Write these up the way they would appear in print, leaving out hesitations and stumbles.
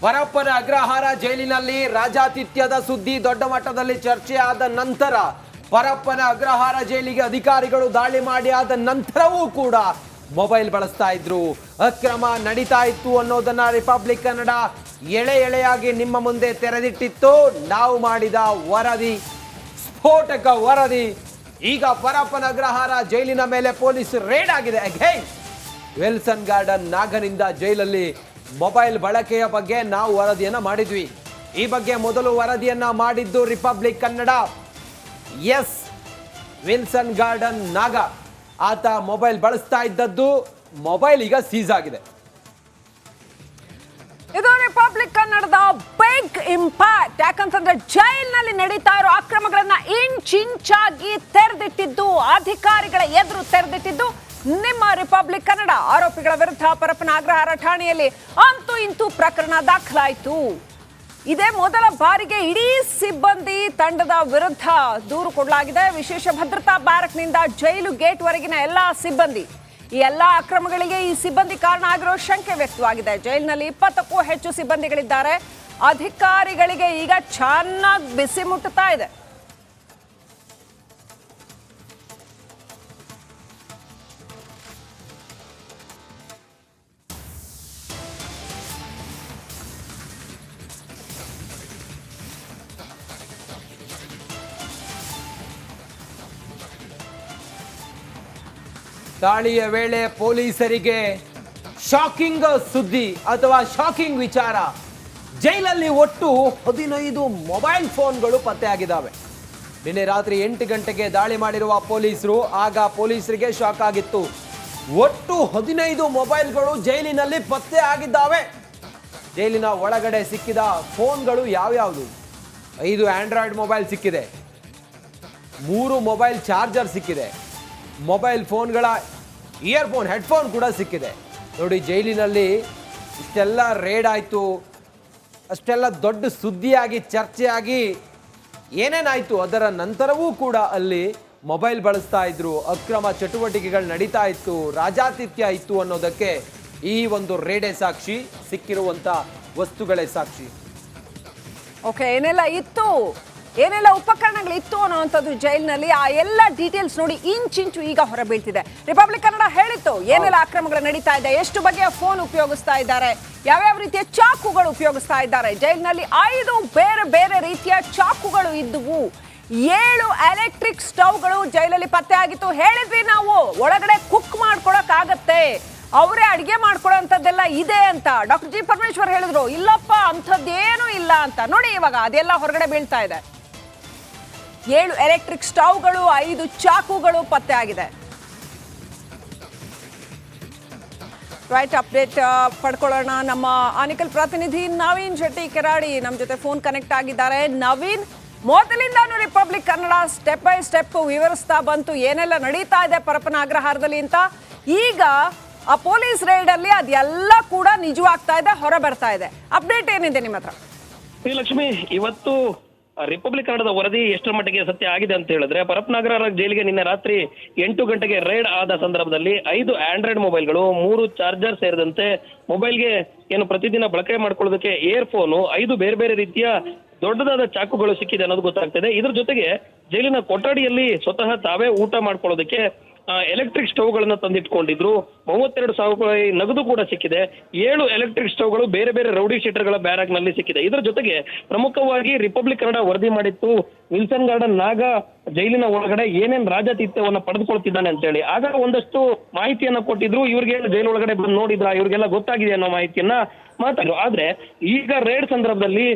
ಪರಪ್ಪನ ಅಗ್ರಹಾರ ಜೈಲಿನಲ್ಲಿ ರಾಜಾತಿಥ್ಯದ ಸುದ್ದಿ ದೊಡ್ಡ ಮಟ್ಟದಲ್ಲಿ ಚರ್ಚೆ ಆದ ನಂತರ ಪರಪ್ಪನ ಅಗ್ರಹಾರ ಜೈಲಿಗೆ ಅಧಿಕಾರಿಗಳು ದಾಳಿ ಮಾಡಿ ಆದ ನಂತರವೂ ಕೂಡ ಮೊಬೈಲ್ ಬಳಸ್ತಾ ಇದ್ರು, ಅಕ್ರಮ ನಡೀತಾ ಇತ್ತು ಅನ್ನೋದನ್ನ ರಿಪಬ್ಲಿಕ್ ಕನ್ನಡ ಎಳೆ ಎಳೆಯಾಗಿ ನಿಮ್ಮ ಮುಂದೆ ತೆರೆದಿಟ್ಟಿತ್ತು. ನಾವು ಮಾಡಿದ ವರದಿ, ಸ್ಫೋಟಕ ವರದಿ. ಈಗ ಪರಪ್ಪನ ಅಗ್ರಹಾರ ಜೈಲಿನ ಮೇಲೆ ಪೊಲೀಸ್ ರೇಡ್ ಆಗಿದೆ. ಅಗೈನ್ ವಿಲ್ಸನ್ ಗಾರ್ಡನ್ ನಾಗನಿಂದ ಜೈಲಲ್ಲಿ ಮೊಬೈಲ್ ಬಳಕೆಯ ಬಗ್ಗೆ ನಾವು ವರದಿಯನ್ನ ಮಾಡಿದ್ವಿ. ಈ ಬಗ್ಗೆ ಮೊದಲು ವರದಿಯನ್ನ ಮಾಡಿದ್ದು republic Kannada. Yes, Wilson garden Naga ಆತ ಮೊಬೈಲ್ ಬಳಸ್ತಾ ಇದ್ದದ್ದು, ಮೊಬೈಲ್ ಈಗ ಸೀಸ್ ಆಗಿದೆ. ಇದು ರಿಪಬ್ಲಿಕ್ ಕನ್ನಡದ ಬಿಗ್ ಇಂಪ್ಯಾಕ್ಟ್. ಯಾಕಂತಂದ್ರೆ ಜೈಲಿನಲ್ಲಿ ನಡೀತಾ ಇರೋ ಅಕ್ರಮಗಳನ್ನ ಇಂಚಾಗಿ ತೆರೆದಿಟ್ಟಿದ್ದು, ಅಧಿಕಾರಿಗಳ ಎದುರು ತೆರೆದಿಟ್ಟಿದ್ದು ನಿಮ್ಮ ರಿಪಬ್ಲಿಕ್ ಕನ್ನಡ. ಆರೋಪಿಗಳ ವಿರುದ್ಧ ಪರಪ್ಪನ ಅಗ್ರಹಾರ ಠಾಣೆಯಲ್ಲಿ ಅಂತೂ ಇಂತೂ ಪ್ರಕರಣ ದಾಖಲಾಯಿತು. ಇದೇ ಮೊದಲ ಬಾರಿಗೆ ಇಡೀ ಸಿಬ್ಬಂದಿ ತಂಡದ ವಿರುದ್ಧ ದೂರು ಕೊಡಲಾಗಿದೆ. ವಿಶೇಷ ಭದ್ರತಾ ಬ್ಯಾರಕ್ನಿಂದ ಜೈಲು ಗೇಟ್ ವರೆಗಿನ ಎಲ್ಲಾ ಸಿಬ್ಬಂದಿ, ಈ ಎಲ್ಲಾ ಅಕ್ರಮಗಳಿಗೆ ಈ ಸಿಬ್ಬಂದಿ ಕಾರಣ ಆಗಿರೋ ಶಂಕೆ ವ್ಯಕ್ತವಾಗಿದೆ. ಜೈಲಿನಲ್ಲಿ 20ಕ್ಕೂ ಹೆಚ್ಚು ಸಿಬ್ಬಂದಿಗಳಿದ್ದಾರೆ. ಅಧಿಕಾರಿಗಳಿಗೆ ಈಗ ಚೆನ್ನಾಗಿ ಬಿಸಿ ಮುಟ್ಟುತ್ತಾ ಇದೆ. ದಾಳಿಯ ವೇಳೆ ಪೊಲೀಸರಿಗೆ ಶಾಕಿಂಗ್ ಸುದ್ದಿ ಅಥವಾ ಶಾಕಿಂಗ್ ವಿಚಾರ. ಜೈಲಲ್ಲಿ ಒಟ್ಟು 15 ಮೊಬೈಲ್ ಫೋನ್ಗಳು ಪತ್ತೆಯಾಗಿದ್ದಾವೆ. ನಿನ್ನೆ ರಾತ್ರಿ 8 ಗಂಟೆಗೆ ದಾಳಿ ಮಾಡಿರುವ ಪೊಲೀಸರು, ಆಗ ಪೊಲೀಸರಿಗೆ ಶಾಕ್ ಆಗಿತ್ತು. ಒಟ್ಟು 15 ಮೊಬೈಲ್ಗಳು ಜೈಲಿನಲ್ಲಿ ಪತ್ತೆ ಆಗಿದ್ದಾವೆ. ಜೈಲಿನ ಒಳಗಡೆ ಸಿಕ್ಕಿದ ಫೋನ್ಗಳು ಯಾವ್ಯಾವುದು? 5 ಆಂಡ್ರಾಯ್ಡ್ ಮೊಬೈಲ್ ಸಿಕ್ಕಿದೆ, 3 ಮೊಬೈಲ್ ಚಾರ್ಜರ್ ಸಿಕ್ಕಿದೆ, ಮೊಬೈಲ್ ಫೋನ್ಗಳ ಇಯರ್ಫೋನ್, ಹೆಡ್ಫೋನ್ ಕೂಡ ಸಿಕ್ಕಿದೆ. ನೋಡಿ, ಜೈಲಿನಲ್ಲಿ ಇಷ್ಟೆಲ್ಲ ರೇಡ್ ಆಯಿತು, ಅಷ್ಟೆಲ್ಲ ದೊಡ್ಡ ಸುದ್ದಿಯಾಗಿ ಚರ್ಚೆಯಾಗಿ ಏನೇನಾಯಿತು, ಅದರ ನಂತರವೂ ಕೂಡ ಅಲ್ಲಿ ಮೊಬೈಲ್ ಬಳಸ್ತಾ ಇದ್ರು, ಅಕ್ರಮ ಚಟುವಟಿಕೆಗಳು ನಡೀತಾ ಇತ್ತು, ರಾಜಾತಿಥ್ಯ ಇತ್ತು ಅನ್ನೋದಕ್ಕೆ ಈ ಒಂದು ರೇಡೇ ಸಾಕ್ಷಿ, ಸಿಕ್ಕಿರುವಂಥ ವಸ್ತುಗಳೇ ಸಾಕ್ಷಿ. ಓಕೆ, ಏನೆಲ್ಲ ಇತ್ತು, ಏನೆಲ್ಲ ಉಪಕರಣಗಳಿತ್ತು ಅನ್ನುವಂಥದ್ದು ಜೈಲಿನಲ್ಲಿ, ಆ ಎಲ್ಲ ಡೀಟೇಲ್ಸ್ ನೋಡಿ ಇಂಚಿಂಚು ಈಗ ಹೊರಬೀಳ್ತಿದೆ. ರಿಪಬ್ಲಿಕ್ ಕನ್ನಡ ಹೇಳಿತ್ತು ಏನೆಲ್ಲ ಅಕ್ರಮಗಳು ನಡೀತಾ ಇದೆ, ಎಷ್ಟು ಬಗೆಯ ಫೋನ್ ಉಪಯೋಗಿಸ್ತಾ ಇದ್ದಾರೆ, ಯಾವ್ಯಾವ ರೀತಿಯ ಚಾಕುಗಳು ಉಪಯೋಗಿಸ್ತಾ ಇದ್ದಾರೆ. ಜೈಲಿನಲ್ಲಿ 5 ಬೇರೆ ಬೇರೆ ರೀತಿಯ ಚಾಕುಗಳು ಇದ್ದುವು. 7 ಎಲೆಕ್ಟ್ರಿಕ್ ಸ್ಟವ್ಗಳು ಜೈಲಲ್ಲಿ ಪತ್ತೆ ಆಗಿತ್ತು. ಹೇಳಿದ್ವಿ ನಾವು, ಒಳಗಡೆ ಕುಕ್ ಮಾಡ್ಕೊಳಕ್ ಆಗತ್ತೆ, ಅವರೇ ಅಡಿಗೆ ಮಾಡ್ಕೊಳ್ಳೋಂಥದ್ದೆಲ್ಲ ಇದೆ ಅಂತ. ಡಾಕ್ಟರ್ ಜಿ ಪರಮೇಶ್ವರ್ ಹೇಳಿದ್ರು, ಇಲ್ಲಪ್ಪ ಅಂಥದ್ದೇನೂ ಇಲ್ಲ ಅಂತ. ನೋಡಿ, ಇವಾಗ ಅದೆಲ್ಲ ಹೊರಗಡೆ ಬೀಳ್ತಾ ಇದೆ. 7 ಎಲೆಕ್ಟ್ರಿಕ್ ಸ್ಟವ್ಗಳು, 5 ಚಾಕುಗಳು ಪತ್ತೆ ಆಗಿದೆ. ರೈಟ್, ಅಪ್ಡೇಟ್ ಪಡ್ಕೊಳ್ಳೋಣ. ನಮ್ಮ ಆನಿಕಲ್ ಪ್ರತಿನಿಧಿ ನವೀನ್ ಶೆಟ್ಟಿ ಕೆರಾಡಿ ನಮ್ಮ ಜೊತೆ ಫೋನ್ ಕನೆಕ್ಟ್ ಆಗಿದ್ದಾರೆ. ನವೀನ್, ಮೊದಲಿಂದಾನು Republic Kannada step by step ವಿವರಿಸ್ತಾ ಬಂತು ಏನೆಲ್ಲ ನಡೀತಾ ಇದೆ ಪರಪ್ಪನ ಅಗ್ರಹಾರದಲ್ಲಿ ಅಂತ. ಈಗ ಆ ಪೊಲೀಸ್ ರೇಡ್ ಅಲ್ಲಿ ಅದೆಲ್ಲ ಕೂಡ ನಿಜವಾಗ್ತಾ ಇದೆ, ಹೊರ ಬರ್ತಾ ಇದೆ. ಅಪ್ಡೇಟ್ ಏನಿದೆ ನಿಮ್ಮ ಹತ್ರ? ಲಕ್ಷ್ಮಿ, ಇವತ್ತು ರಿಪಬ್ಲಿಕ್ ಕನ್ನಡದ ವರದಿ ಎಷ್ಟರ ಮಟ್ಟಿಗೆ ಸತ್ಯ ಆಗಿದೆ ಅಂತ ಹೇಳಿದ್ರೆ, ಪರಪ್ಪನ ಅಗ್ರಹಾರ ಜೈಲಿಗೆ ನಿನ್ನೆ ರಾತ್ರಿ 8 ಗಂಟೆಗೆ ರೇಡ್ ಆದ ಸಂದರ್ಭದಲ್ಲಿ 5 ಆಂಡ್ರಾಯ್ಡ್ ಮೊಬೈಲ್ಗಳು, 3 ಚಾರ್ಜರ್ ಸೇರಿದಂತೆ ಮೊಬೈಲ್ಗೆ ಏನು ಪ್ರತಿದಿನ ಬಳಕೆ ಮಾಡ್ಕೊಳ್ಳೋದಕ್ಕೆ ಇಯರ್ಫೋನು, 5 ಬೇರೆ ಬೇರೆ ರೀತಿಯ ದೊಡ್ಡದಾದ ಚಾಕುಗಳು ಸಿಕ್ಕಿದೆ ಅನ್ನೋದು ಗೊತ್ತಾಗ್ತದೆ. ಇದ್ರ ಜೊತೆಗೆ ಜೈಲಿನ ಕೊಠಡಿಯಲ್ಲಿ ಸ್ವತಃ ತಾವೇ ಊಟ ಮಾಡ್ಕೊಳ್ಳೋದಕ್ಕೆ ಎಲೆಕ್ಟ್ರಿಕ್ ಸ್ಟವ್ಗಳನ್ನ ತಂದಿಟ್ಕೊಂಡಿದ್ರು. 32,000 ರೂಪಾಯಿ ನಗದು ಕೂಡ ಸಿಕ್ಕಿದೆ. 7 ಎಲೆಕ್ಟ್ರಿಕ್ ಸ್ಟವ್ಗಳು ಬೇರೆ ಬೇರೆ ರೌಡಿ ಶೀಟರ್ಗಳ ಬ್ಯಾರಕ್ ನಲ್ಲಿ ಸಿಕ್ಕಿದೆ. ಇದರ ಜೊತೆಗೆ ಪ್ರಮುಖವಾಗಿ ರಿಪಬ್ಲಿಕ್ ಕನ್ನಡ ವರದಿ ಮಾಡಿತ್ತು, ವಿಲ್ಸನ್ ಗಾರ್ಡನ್ ನಾಗ ಜೈಲಿನ ಒಳಗಡೆ ಏನೇನ್ ರಾಜಾತಿಥ್ಯವನ್ನ ಪಡೆದುಕೊಳ್ತಿದ್ದಾನೆ ಅಂತ ಹೇಳಿ. ಆಗ ಒಂದಷ್ಟು ಮಾಹಿತಿಯನ್ನ ಕೊಟ್ಟಿದ್ರು. ಇವ್ರಿಗೆ ಜೈಲು ಒಳಗಡೆ ಬಂದು ನೋಡಿದ್ರ, ಇವ್ರಿಗೆಲ್ಲ ಗೊತ್ತಾಗಿದೆ ಅನ್ನೋ ಮಾಹಿತಿಯನ್ನ ಮಾತಾಡಿದ್ರು. ಆದ್ರೆ ಈಗ ರೇಡ್ ಸಂದರ್ಭದಲ್ಲಿ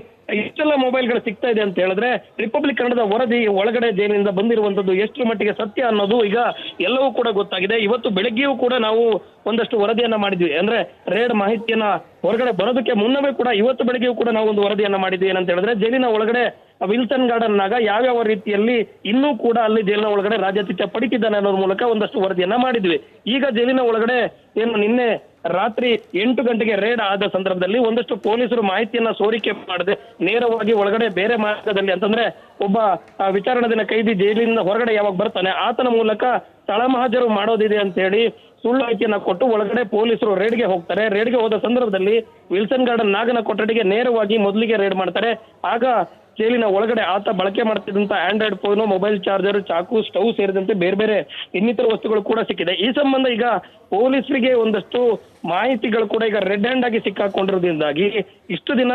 ಇಷ್ಟೆಲ್ಲ ಮೊಬೈಲ್ಗಳು ಸಿಗ್ತಾ ಇದೆ ಅಂತ ಹೇಳಿದ್ರೆ, ರಿಪಬ್ಲಿಕ್ ಕನ್ನಡದ ವರದಿ ಒಳಗಡೆ ಜೈಲಿನಿಂದ ಬಂದಿರುವಂತದ್ದು ಎಷ್ಟು ಮಟ್ಟಿಗೆ ಸತ್ಯ ಅನ್ನೋದು ಈಗ ಎಲ್ಲವೂ ಕೂಡ ಗೊತ್ತಾಗಿದೆ. ಇವತ್ತು ಬೆಳಗ್ಗೆಯೂ ಕೂಡ ನಾವು ಒಂದಷ್ಟು ವರದಿಯನ್ನ ಮಾಡಿದ್ವಿ. ಅಂದ್ರೆ ರೇಡ್ ಮಾಹಿತಿಯನ್ನ ಹೊರಗಡೆ ಬರೋದಕ್ಕೆ ಮುನ್ನವೇ ಕೂಡ ಇವತ್ತು ಬೆಳಗ್ಗೆಯೂ ಕೂಡ ನಾವು ಒಂದು ವರದಿಯನ್ನ ಮಾಡಿದ್ವಿ. ಏನಂತ ಹೇಳಿದ್ರೆ, ಜೈಲಿನ ಒಳಗಡೆ ವಿಲ್ಸನ್ ಗಾರ್ಡನ್ ನಾಗ ಯಾವ್ಯಾವ ರೀತಿಯಲ್ಲಿ ಇನ್ನೂ ಕೂಡ ಅಲ್ಲಿ ಜೈಲಿನ ಒಳಗಡೆ ರಾಜಾತಿಥ್ಯ ಪಡಿತಿದ್ದಾನೆ ಅನ್ನೋದ್ರ ಮೂಲಕ ಒಂದಷ್ಟು ವರದಿಯನ್ನ ಮಾಡಿದ್ವಿ. ಈಗ ಜೈಲಿನ ಒಳಗಡೆ ಏನು ನಿನ್ನೆ ರಾತ್ರಿ 8 ಗಂಟೆಗೆ ರೇಡ್ ಆದ ಸಂದರ್ಭದಲ್ಲಿ ಒಂದಷ್ಟು ಪೊಲೀಸರು ಮಾಹಿತಿಯನ್ನ ಸೋರಿಕೆ ಮಾಡದೆ ನೇರವಾಗಿ ಒಳಗಡೆ ಬೇರೆ ಮಾರ್ಗದಲ್ಲಿ, ಅಂತಂದ್ರೆ ಒಬ್ಬ ವಿಚಾರಣಾಧೀನ ಕೈದಿ ಜೈಲಿನಿಂದ ಹೊರಗಡೆ ಯಾವಾಗ ಬರ್ತಾನೆ ಆತನ ಮೂಲಕ ಸ್ಥಳ ಮಹಾಜರು ಮಾಡೋದಿದೆ ಅಂತ ಹೇಳಿ ಸುಳ್ಳು ಮಾಹಿತಿಯನ್ನ ಕೊಟ್ಟು ಒಳಗಡೆ ಪೊಲೀಸರು ರೇಡ್ಗೆ ಹೋಗ್ತಾರೆ. ರೇಡ್ಗೆ ಹೋದ ಸಂದರ್ಭದಲ್ಲಿ ವಿಲ್ಸನ್ ಗಾರ್ಡನ್ ನಾಗನ ಕೊಠಡಿಗೆ ನೇರವಾಗಿ ಮೊದಲಿಗೆ ರೇಡ್ ಮಾಡ್ತಾರೆ. ಆಗ ಜೈಲಿನ ಒಳಗಡೆ ಆತ ಬಳಕೆ ಮಾಡ್ತಿದ್ದಂತ ಆಂಡ್ರಾಯ್ಡ್ ಫೋನು, ಮೊಬೈಲ್ ಚಾರ್ಜರ್, ಚಾಕು, ಸ್ಟವ್ ಸೇರಿದಂತೆ ಬೇರೆ ಬೇರೆ ಇನ್ನಿತರ ವಸ್ತುಗಳು ಕೂಡ ಸಿಕ್ಕಿದೆ. ಈ ಸಂಬಂಧ ಈಗ ಪೊಲೀಸರಿಗೆ ಒಂದಷ್ಟು ಮಾಹಿತಿಗಳು ಕೂಡ ಈಗ ರೆಡ್ ಹ್ಯಾಂಡ್ ಆಗಿ ಸಿಕ್ಕಾಕೊಂಡಿರೋದ್ರಿಂದಾಗಿ ಇಷ್ಟು ದಿನ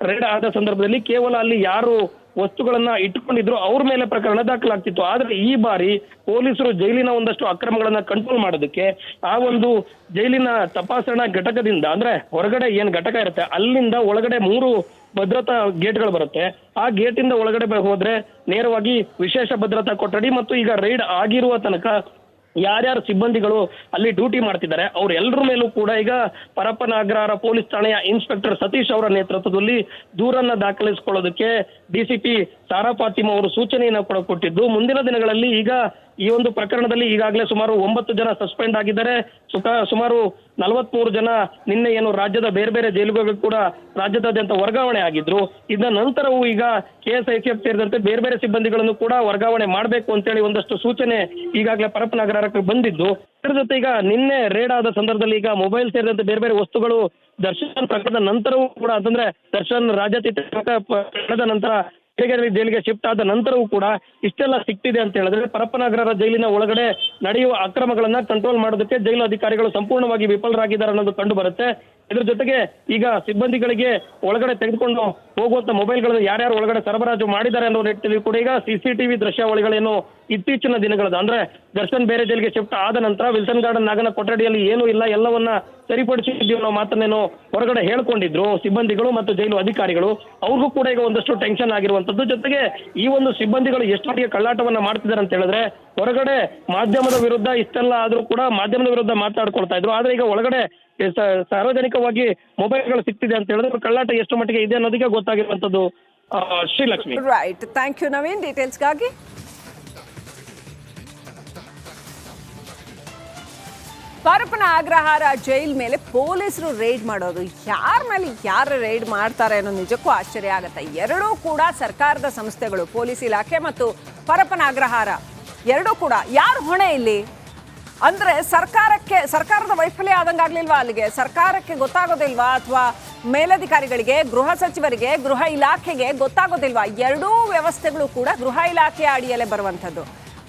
ರೇಡ್ ಆದ ಸಂದರ್ಭದಲ್ಲಿ ಕೇವಲ ಅಲ್ಲಿ ಯಾರು ವಸ್ತುಗಳನ್ನ ಇಟ್ಟುಕೊಂಡಿದ್ರು ಅವ್ರ ಮೇಲೆ ಪ್ರಕರಣ ದಾಖಲಾಗ್ತಿತ್ತು. ಆದ್ರೆ ಈ ಬಾರಿ ಪೊಲೀಸರು ಜೈಲಿನ ಒಂದಷ್ಟು ಅಕ್ರಮಗಳನ್ನ ಕಂಟ್ರೋಲ್ ಮಾಡೋದಕ್ಕೆ ಆ ಒಂದು ಜೈಲಿನ ತಪಾಸಣಾ ಘಟಕದಿಂದ, ಅಂದ್ರೆ ಹೊರಗಡೆ ಏನ್ ಘಟಕ ಇರುತ್ತೆ ಅಲ್ಲಿಂದ ಒಳಗಡೆ 3 ಭದ್ರತಾ ಗೇಟ್ಗಳು ಬರುತ್ತೆ. ಆ ಗೇಟಿಂದ ಒಳಗಡೆ ಹೋದ್ರೆ ನೇರವಾಗಿ ವಿಶೇಷ ಭದ್ರತಾ ಕೊಠಡಿ ಮತ್ತು ಈಗ ರೈಡ್ ಆಗಿರುವ ತನಕ ಯಾರ್ಯಾರು ಸಿಬ್ಬಂದಿಗಳು ಅಲ್ಲಿ ಡ್ಯೂಟಿ ಮಾಡ್ತಿದ್ದಾರೆ ಅವ್ರೆಲ್ಲರ ಮೇಲೂ ಕೂಡ ಈಗ ಪರಪ್ಪನ ಅಗ್ರಹಾರ ಪೊಲೀಸ್ ಠಾಣೆಯ ಇನ್ಸ್ಪೆಕ್ಟರ್ ಸತೀಶ್ ಅವರ ನೇತೃತ್ವದಲ್ಲಿ ದೂರನ್ನ ದಾಖಲಿಸಿಕೊಳ್ಳೋದಕ್ಕೆ ಡಿಸಿಪಿ ಸಾರಾ ಫಾತಿಮಾ ಅವರು ಸೂಚನೆಯನ್ನ ಕೂಡ ಕೊಟ್ಟಿದ್ದು, ಮುಂದಿನ ದಿನಗಳಲ್ಲಿ ಈಗ ಈ ಒಂದು ಪ್ರಕರಣದಲ್ಲಿ ಈಗಾಗಲೇ ಸುಮಾರು 9 ಜನ ಸಸ್ಪೆಂಡ್ ಆಗಿದ್ದಾರೆ. ಸುಮಾರು 43 ಜನ ನಿನ್ನೆ ಏನು ರಾಜ್ಯದ ಬೇರೆ ಬೇರೆ ಜೈಲುಗಳು ಕೂಡ ರಾಜ್ಯದಾದ್ಯಂತ ವರ್ಗಾವಣೆ ಆಗಿದ್ರು. ಇದರ ನಂತರವೂ ಈಗ KSICF ಸೇರಿದಂತೆ ಬೇರೆ ಬೇರೆ ಸಿಬ್ಬಂದಿಗಳನ್ನು ಕೂಡ ವರ್ಗಾವಣೆ ಮಾಡಬೇಕು ಅಂತೇಳಿ ಒಂದಷ್ಟು ಸೂಚನೆ ಈಗಾಗಲೇ ಪರಪ್ಪನ ಅಗ್ರಹಾರಕ್ಕೆ ಬಂದಿದ್ದು, ಇದರ ಜೊತೆ ಈಗ ನಿನ್ನೆ ರೇಡ್ ಆದ ಸಂದರ್ಭದಲ್ಲಿ ಈಗ ಮೊಬೈಲ್ ಸೇರಿದಂತೆ ಬೇರೆ ಬೇರೆ ವಸ್ತುಗಳು ದರ್ಶನ್ ಪ್ರಕರಣದ ನಂತರವೂ ಕೂಡ, ಅಂತಂದ್ರೆ ದರ್ಶನ್ ರಾಜ್ಯಾತೀತ ಪ್ರಕರಣದ ನಂತರ ಜೈಲಿಗೆ ಶಿಫ್ಟ್ ಆದ ನಂತರವೂ ಕೂಡ ಇಷ್ಟೆಲ್ಲ ಸಿಕ್ತಿದೆ ಅಂತ ಹೇಳಿದ್ರೆ ಪರಪ್ಪನ ಅಗ್ರಹಾರ ಜೈಲಿನ ಒಳಗಡೆ ನಡೆಯುವ ಅಕ್ರಮಗಳನ್ನ ಕಂಟ್ರೋಲ್ ಮಾಡೋದಕ್ಕೆ ಜೈಲು ಅಧಿಕಾರಿಗಳು ಸಂಪೂರ್ಣವಾಗಿ ವಿಫಲರಾಗಿದ್ದಾರೆ ಅನ್ನೋದು ಕಂಡು ಬರುತ್ತೆ. ಇದ್ರ ಜೊತೆಗೆ ಈಗ ಸಿಬ್ಬಂದಿಗಳಿಗೆ ಒಳಗಡೆ ತೆಗೆದುಕೊಂಡು ಹೋಗುವಂತ ಮೊಬೈಲ್ಗಳನ್ನು ಯಾರ್ಯಾರು ಒಳಗಡೆ ಸರಬರಾಜು ಮಾಡಿದ್ದಾರೆ ಅನ್ನೋ ನಿಟ್ಟಿನಲ್ಲಿ ಕೂಡ ಈಗ CCTV ದೃಶ್ಯಾವಳಿಗಳೇನು ಇತ್ತೀಚಿನ ದಿನಗಳದ, ಅಂದ್ರೆ ದರ್ಶನ್ ಬೇರೆ ಜೈಲಿಗೆ ಶಿಫ್ಟ್ ಆದ ನಂತರ ವಿಲ್ಸನ್ ಗಾರ್ಡನ್ ನಾಗನ ಕೊಠಡಿಯಲ್ಲಿ ಏನೂ ಇಲ್ಲ, ಎಲ್ಲವನ್ನ ಸರಿಪಡಿಸಿದ್ದೀವಿ ಅನ್ನೋ ಮಾತನ್ನೇನು ಹೊರಗಡೆ ಹೇಳ್ಕೊಂಡಿದ್ರು ಸಿಬ್ಬಂದಿಗಳು ಮತ್ತು ಜೈಲು ಅಧಿಕಾರಿಗಳು. ಅವ್ರಿಗೂ ಕೂಡ ಈಗ ಒಂದಷ್ಟು ಟೆನ್ಷನ್ ಆಗಿರುವಂತದ್ದು. ಜೊತೆಗೆ ಈ ಒಂದು ಸಿಬ್ಬಂದಿಗಳು ಎಷ್ಟು ಮಟ್ಟಿಗೆ ಕಳ್ಳಾಟವನ್ನ ಮಾಡ್ತಿದ್ದಾರೆ ಅಂತ ಹೇಳಿದ್ರೆ, ಹೊರಗಡೆ ಮಾಧ್ಯಮದ ವಿರುದ್ಧ ಇಷ್ಟೆಲ್ಲ ಆದ್ರೂ ಕೂಡ ಮಾಧ್ಯಮದ ವಿರುದ್ಧ ಮಾತಾಡ್ಕೊಳ್ತಾ ಇದ್ರು, ಆದ್ರೆ ಈಗ ಒಳಗಡೆ ಸಾರ್ವಜನಿಕವಾಗಿ ಮೊಬೈಲ್ಗಳು ಸಿಗ್ತಿದೆ ಅಂತ ಹೇಳಿದ್ರೆ ಕಳ್ಳಾಟ ಎಷ್ಟು ಮಟ್ಟಿಗೆ ಇದೆ ಅನ್ನೋದಕ್ಕೆ ಗೊತ್ತಾಗಿರುವಂತದ್ದು. Shrilakshmi. Right, thank you Naveen ಡೀಟೇಲ್ಸ್ಗಾಗಿ. ಪರಪ್ಪನ ಅಗ್ರಹಾರ ಜೈಲ್ ಮೇಲೆ ಪೊಲೀಸರು ರೇಡ್ ಮಾಡೋದು, ಯಾರ ಮೇಲೆ ಯಾರು ರೇಡ್ ಮಾಡ್ತಾರೆ ಅನ್ನೋ ನಿಜಕ್ಕೂ ಆಶ್ಚರ್ಯ ಆಗುತ್ತೆ. ಎರಡೂ ಕೂಡ ಸರ್ಕಾರದ ಸಂಸ್ಥೆಗಳು, ಪೊಲೀಸ್ ಇಲಾಖೆ ಮತ್ತು ಪರಪ್ಪನ ಅಗ್ರಹಾರ ಎರಡೂ ಕೂಡ. ಯಾರು ಹೊಣೆ ಇಲ್ಲಿ ಅಂದ್ರೆ ಸರ್ಕಾರದ ವೈಫಲ್ಯ ಆದಂಗಾಗ್ಲಿಲ್ವಾ? ಅಲ್ಲಿಗೆ ಸರ್ಕಾರಕ್ಕೆ ಗೊತ್ತಾಗೋದಿಲ್ವಾ? ಅಥವಾ ಮೇಲಧಿಕಾರಿಗಳಿಗೆ, ಗೃಹ ಸಚಿವರಿಗೆ, ಗೃಹ ಇಲಾಖೆಗೆ ಗೊತ್ತಾಗೋದಿಲ್ವಾ? ಎರಡೂ ವ್ಯವಸ್ಥೆಗಳು ಕೂಡ ಗೃಹ ಇಲಾಖೆಯ ಅಡಿಯಲ್ಲೇ ಬರುವಂಥದ್ದು.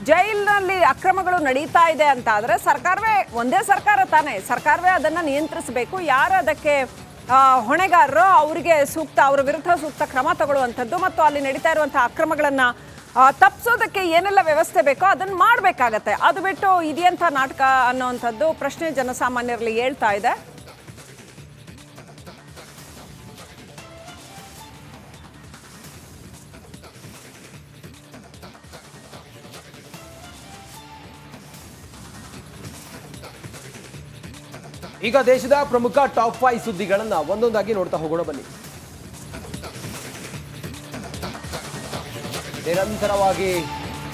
ಜೈಲಿನಲ್ಲಿ ಅಕ್ರಮಗಳು ನಡೀತಾ ಇದೆ ಅಂತ ಆದ್ರೆ ಸರ್ಕಾರವೇ, ಒಂದೇ ಸರ್ಕಾರ ತಾನೇ, ಸರ್ಕಾರವೇ ಅದನ್ನ ನಿಯಂತ್ರಿಸಬೇಕು. ಯಾರು ಅದಕ್ಕೆ ಹೊಣೆಗಾರರೋ ಅವರಿಗೆ ಅವರ ವಿರುದ್ಧ ಸೂಕ್ತ ಕ್ರಮ ತಗೊಳ್ಳುವಂಥದ್ದು ಮತ್ತು ಅಲ್ಲಿ ನಡೀತಾ ಇರುವಂತಹ ಅಕ್ರಮಗಳನ್ನ ತಪ್ಪಿಸೋದಕ್ಕೆ ಏನೆಲ್ಲ ವ್ಯವಸ್ಥೆ ಬೇಕೋ ಅದನ್ನ ಮಾಡಬೇಕಾಗತ್ತೆ. ಅದು ಬಿಟ್ಟು ಇದೆಂಥ ನಾಟಕ ಅನ್ನೋವಂಥದ್ದು ಪ್ರಶ್ನೆ ಜನಸಾಮಾನ್ಯರಲ್ಲಿ ಹೇಳ್ತಾ ಇದೆ. ಈಗ ದೇಶದ ಪ್ರಮುಖ ಟಾಪ್ 5 ಸುದ್ದಿಗಳನ್ನ ಒಂದೊಂದಾಗಿ ನೋಡ್ತಾ ಹೋಗೋಣ ಬನ್ನಿ. ನಿರಂತರವಾಗಿ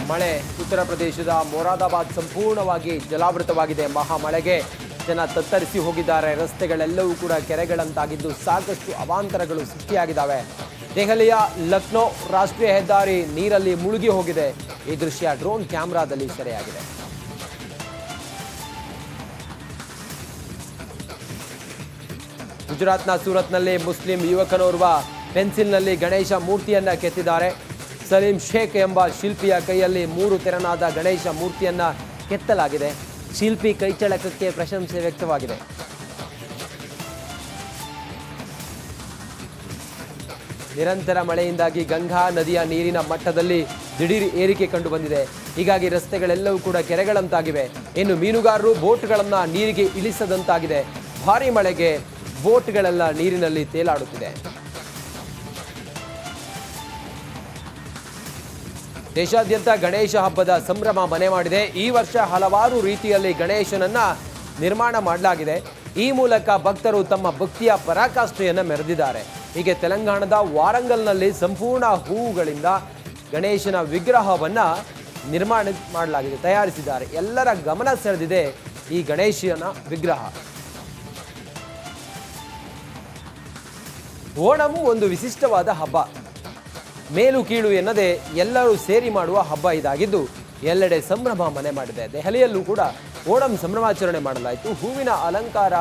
ಮಳೆ, ಉತ್ತರ ಪ್ರದೇಶದ ಮೊರಾದಾಬಾದ್ ಸಂಪೂರ್ಣವಾಗಿ ಜಲಾವೃತವಾಗಿದೆ. ಮಹಾಮಳೆಗೆ ಜನ ತತ್ತರಿಸಿ ಹೋಗಿದ್ದಾರೆ. ರಸ್ತೆಗಳೆಲ್ಲವೂ ಕೂಡ ಕೆರೆಗಳಂತಾಗಿದ್ದು ಸಾಕಷ್ಟು ಅವಾಂತರಗಳು ಸೃಷ್ಟಿಯಾಗಿದ್ದಾವೆ. ದೆಹಲಿಯ ಲಕ್ನೋ ರಾಷ್ಟ್ರೀಯ ಹೆದ್ದಾರಿ ನೀರಲ್ಲಿ ಮುಳುಗಿ ಹೋಗಿದೆ. ಈ ದೃಶ್ಯ ಡ್ರೋನ್ ಕ್ಯಾಮೆರಾದಲ್ಲಿ ಸೆರೆಯಾಗಿದೆ. ಗುಜರಾತ್ನ ಸೂರತ್ನಲ್ಲಿ ಮುಸ್ಲಿಂ ಯುವಕನೋರ್ವ ಪೆನ್ಸಿಲ್ನಲ್ಲಿ ಗಣೇಶ ಮೂರ್ತಿಯನ್ನ ಕೆತ್ತಿದ್ದಾರೆ. ಸಲೀಂ ಶೇಖ್ ಎಂಬ ಶಿಲ್ಪಿಯ ಕೈಯಲ್ಲಿ 3 ತೆರನಾದ ಗಣೇಶ ಮೂರ್ತಿಯನ್ನ ಕೆತ್ತಲಾಗಿದೆ. ಶಿಲ್ಪಿ ಕೈಚಳಕಕ್ಕೆ ಪ್ರಶಂಸೆ ವ್ಯಕ್ತವಾಗಿದೆ. ನಿರಂತರ ಮಳೆಯಿಂದಾಗಿ ಗಂಗಾ ನದಿಯ ನೀರಿನ ಮಟ್ಟದಲ್ಲಿ ದಿಢೀರ್ ಏರಿಕೆ ಕಂಡು ಬಂದಿದೆ. ಹೀಗಾಗಿ ರಸ್ತೆಗಳೆಲ್ಲವೂ ಕೂಡ ಕೆರೆಗಳಂತಾಗಿವೆ. ಇನ್ನು ಮೀನುಗಾರರು ಬೋಟ್ಗಳನ್ನ ನೀರಿಗೆ ಇಳಿಸದಂತಾಗಿದೆ. ಭಾರಿ ಮಳೆಗೆ ಬೋಟ್ಗಳೆಲ್ಲ ನೀರಿನಲ್ಲಿ ತೇಲಾಡುತ್ತಿದೆ. ದೇಶಾದ್ಯಂತ ಗಣೇಶ ಹಬ್ಬದ ಸಂಭ್ರಮ ಮನೆ ಮಾಡಿದೆ. ಈ ವರ್ಷ ಹಲವಾರು ರೀತಿಯಲ್ಲಿ ಗಣೇಶನನ್ನ ನಿರ್ಮಾಣ ಮಾಡಲಾಗಿದೆ. ಈ ಮೂಲಕ ಭಕ್ತರು ತಮ್ಮ ಭಕ್ತಿಯ ಪರಾಕಾಷ್ಠೆಯನ್ನು ಮೆರೆದಿದ್ದಾರೆ. ಹೀಗೆ ತೆಲಂಗಾಣದ ವಾರಂಗಲ್ನಲ್ಲಿ ಸಂಪೂರ್ಣ ಹೂವುಗಳಿಂದ ಗಣೇಶನ ವಿಗ್ರಹವನ್ನ ನಿರ್ಮಾಣ ಮಾಡಲಾಗಿದೆ, ತಯಾರಿಸಿದ್ದಾರೆ. ಎಲ್ಲರ ಗಮನ ಸೆಳೆದಿದೆ ಈ ಗಣೇಶನ ವಿಗ್ರಹ. ಓಣಂ ಒಂದು ವಿಶಿಷ್ಟವಾದ ಹಬ್ಬ. ಮೇಲು ಕೀಳು ಎನ್ನದೆ ಎಲ್ಲರೂ ಸೇರಿ ಮಾಡುವ ಹಬ್ಬ ಇದಾಗಿದ್ದು ಎಲ್ಲೆಡೆ ಸಂಭ್ರಮ ಮನೆ ಮಾಡಿದೆ. ದೆಹಲಿಯಲ್ಲೂ ಕೂಡ ಓಣಂ ಸಂಭ್ರಮಾಚರಣೆ ಮಾಡಲಾಯಿತು. ಹೂವಿನ ಅಲಂಕಾರ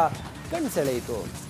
ಕಣ್ಸೆಳೆಯಿತು.